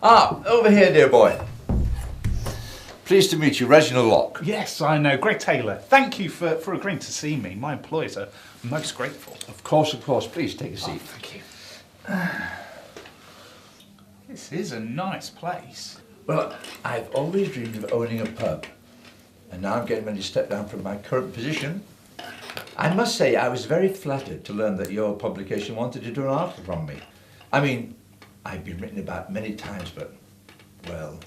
Ah, over here, dear boy. Pleased to meet you, Reginald Locke. Yes, I know. Greg Taylor. Thank you for agreeing to see me. My employers are most grateful. Of course. Please take a seat. Oh, thank you. This is a nice place. Well, I've always dreamed of owning a pub. And now I'm getting ready to step down from my current position. I must say I was very flattered to learn that your publication wanted to do an article on me. I mean, I've been written about many times, but, well,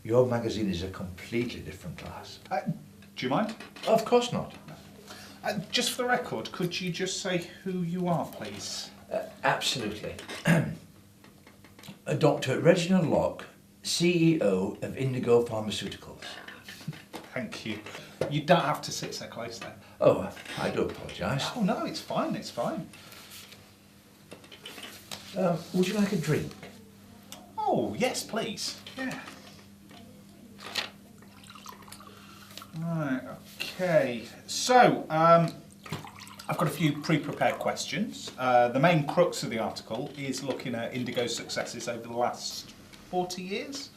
your magazine is a completely different class. Do you mind? Of course not. Just for the record, could you just say who you are, please? Absolutely. Dr. Reginald Locke, CEO of Indigo Pharmaceuticals. Thank you. You don't have to sit so close there. Oh, I do apologise. Oh, no, it's fine, it's fine. Would you like a drink? Oh, yes, please. Yeah. Right, okay. So, I've got a few pre-prepared questions. The main crux of the article is looking at Indigo's successes over the last 40 years.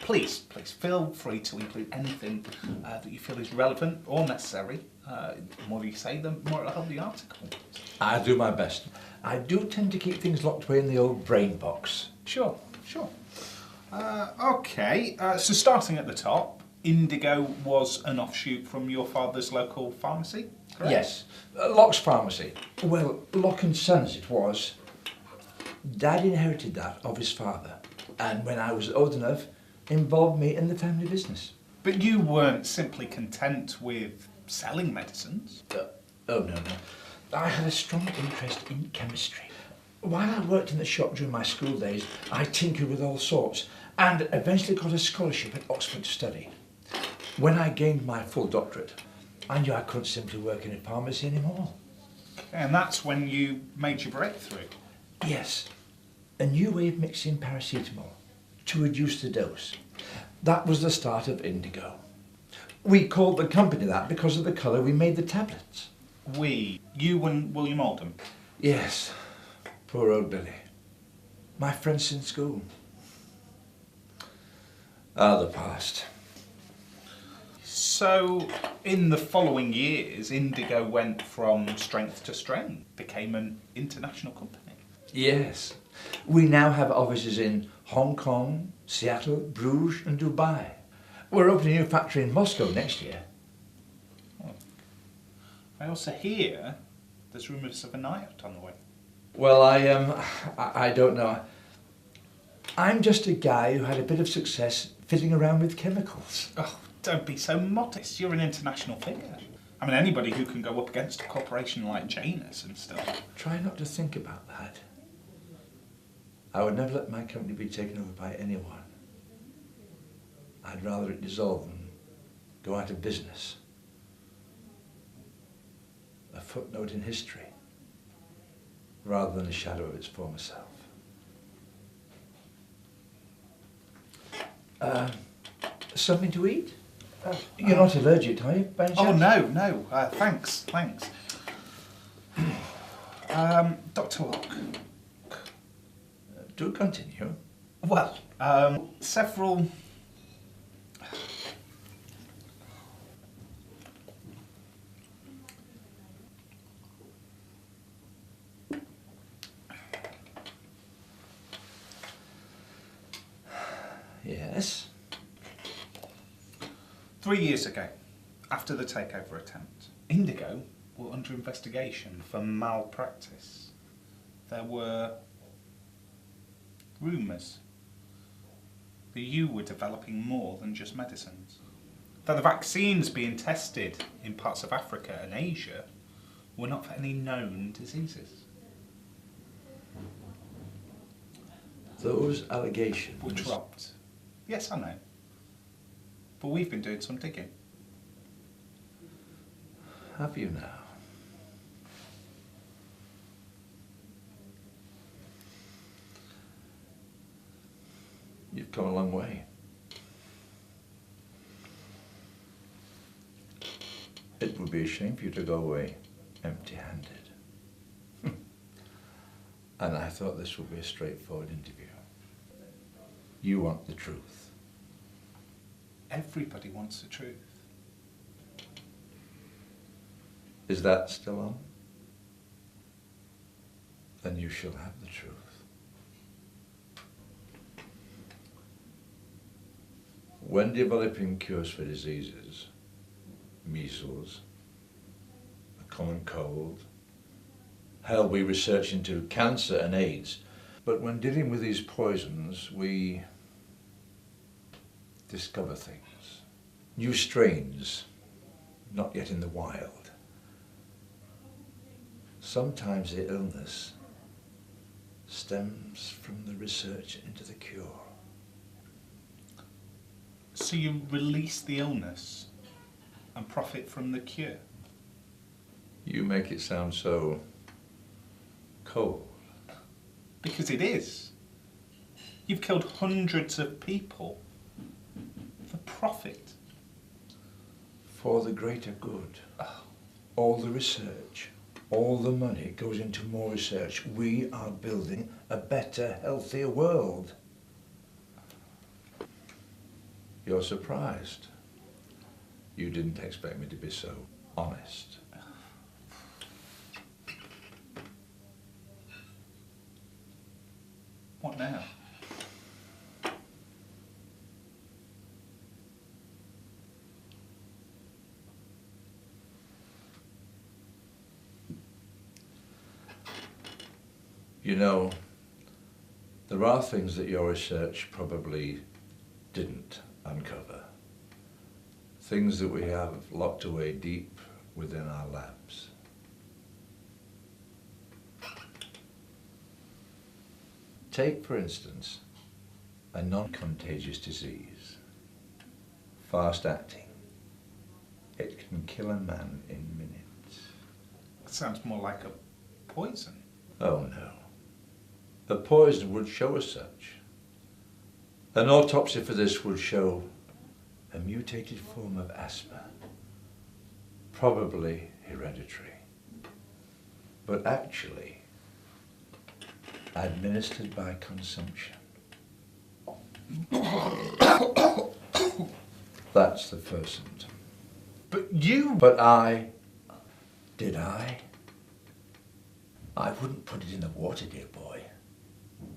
Please feel free to include anything that you feel is relevant or necessary. The more you say, the more it'll help the article. I'll do my best. I do tend to keep things locked away in the old brain box. Sure. Okay, so starting at the top, Indigo was an offshoot from your father's local pharmacy, correct? Yes, Locke's pharmacy. Well, Locke and Sons it was. Dad inherited that of his father, and when I was old enough, involved me in the family business. But you weren't simply content with selling medicines. Oh, no. I had a strong interest in chemistry. While I worked in the shop during my school days, I tinkered with all sorts and eventually got a scholarship at Oxford to study. When I gained my full doctorate, I knew I couldn't simply work in a pharmacy anymore. And that's when you made your breakthrough. Yes, a new way of mixing paracetamol to reduce the dose. That was the start of Indigo. We called the company that because of the colour we made the tablets. You and William Oldham? Yes, poor old Billy. My friend since school. The past. So, in the following years, Indigo went from strength to strength, became an international company. Yes. We now have offices in Hong Kong, Seattle, Bruges and Dubai. We're opening a new factory in Moscow next year. Oh. I also hear there's rumours of a night out on the way. Well, I don't know. I'm just a guy who had a bit of success fiddling around with chemicals. Oh, don't be so modest. You're an international figure. I mean, anybody who can go up against a corporation like Janus and stuff. Try not to think about that. I would never let my company be taken over by anyone. I'd rather it dissolve than go out of business. A footnote in history, rather than a shadow of its former self. Something to eat? You're not allergic, are you, by any chance? Oh, no. Thanks. Dr. Locke. Do continue. Well, several... Yes? 3 years ago, after the takeover attempt, Indigo were under investigation for malpractice. There were rumours that you were developing more than just medicines. That the vaccines being tested in parts of Africa and Asia were not for any known diseases. Those allegations Were dropped. Yes, I know. But we've been doing some digging. Have you now? You've come a long way. It would be a shame for you to go away empty-handed. And I thought this would be a straightforward interview. You want the truth. Everybody wants the truth. Is that still on? Then you shall have the truth. When developing cures for diseases, measles, the common cold, hell, we research into cancer and AIDS, but when dealing with these poisons, we discover things, new strains, not yet in the wild. Sometimes the illness stems from the research into the cure. So you release the illness and profit from the cure? You make it sound so cold. Because it is. You've killed hundreds of people for profit. For the greater good. All the research, all the money goes into more research. We are building a better, healthier world. You're surprised. You didn't expect me to be so honest. What now? You know, there are things that your research probably didn't uncover. Things that we have locked away deep within our labs. Take, for instance, a non-contagious disease, fast-acting. It can kill a man in minutes. That sounds more like a poison. Oh no. The poison would show as such. An autopsy for this would show a mutated form of asthma, probably hereditary, but actually administered by consumption. That's the first symptom. But you... But did I? I wouldn't put it in the water, dear boy.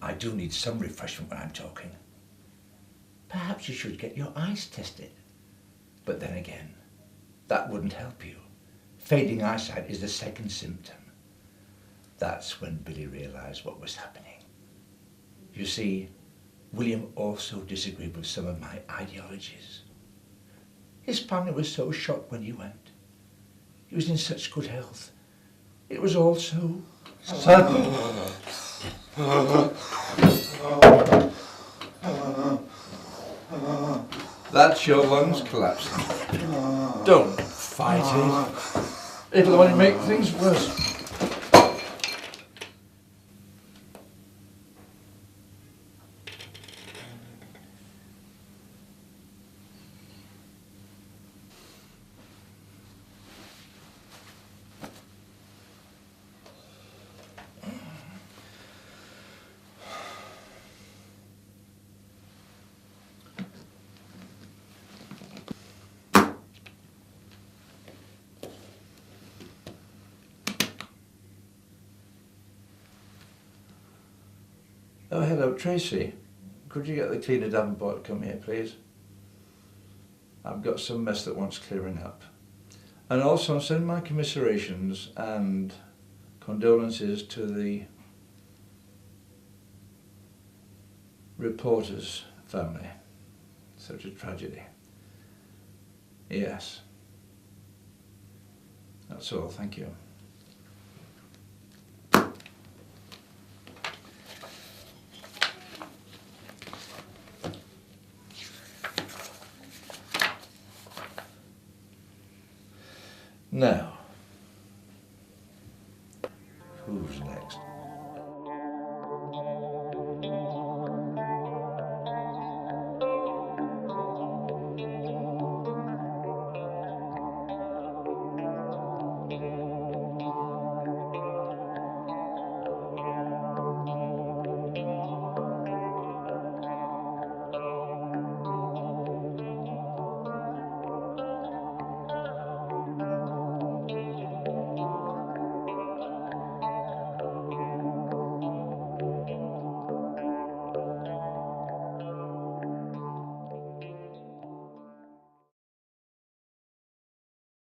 I do need some refreshment when I'm talking. Perhaps you should get your eyes tested. But then again, that wouldn't help you. Fading eyesight is the second symptom. That's when Billy realized what was happening. You see, William also disagreed with some of my ideologies. His family was so shocked when you went. He was in such good health. It was all so sudden. That's your lungs collapsing. Don't fight it. It'll only make things worse. Oh, hello, Tracy. Could you get the cleaner Davenport to come here, please? I've got some mess that wants clearing up. And also send my commiserations and condolences to the reporter's family. Such a tragedy. Yes. That's all, thank you. Now,